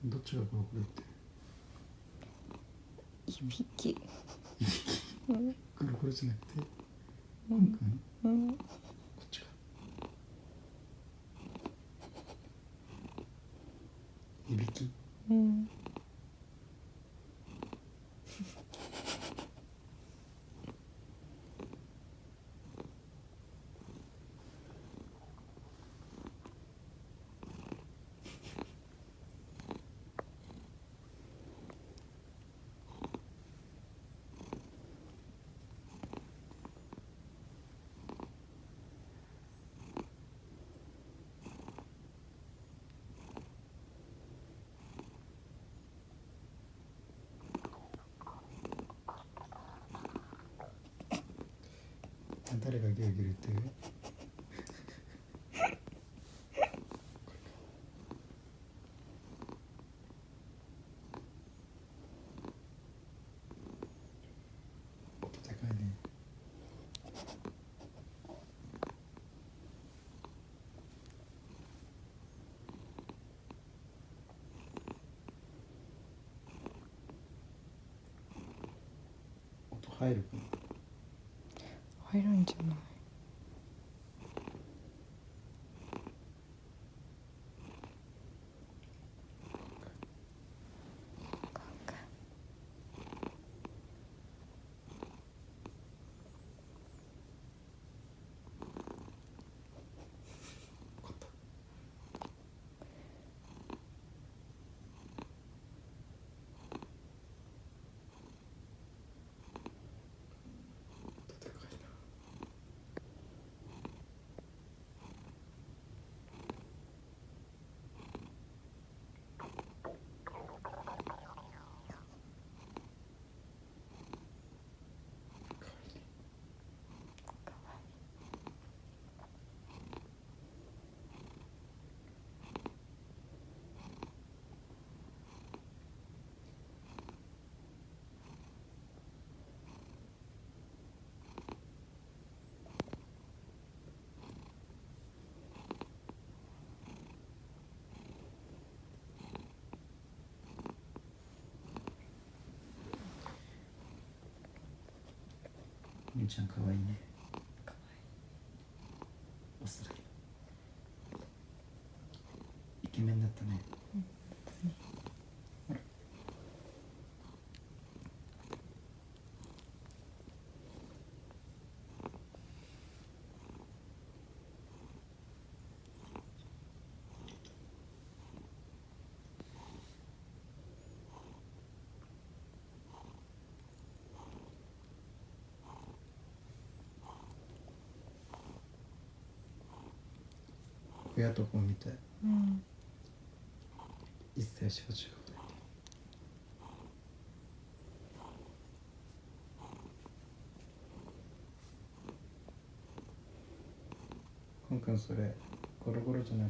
どっちがコロコロっていびき。コロコロじゃなくてくんくん、こっちか。いびき。誰がギュルギュル言ってる？音高いね。音入るかな？入るんじゃない？みーちゃんかわいいね。かわおそらくイケメンだったね。親と子みたい。一切しか違う。くんくん、それゴロゴロじゃなく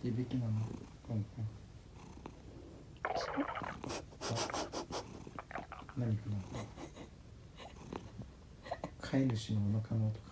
ていびきなの？くんくん。何かな？飼い主のお腹の音か。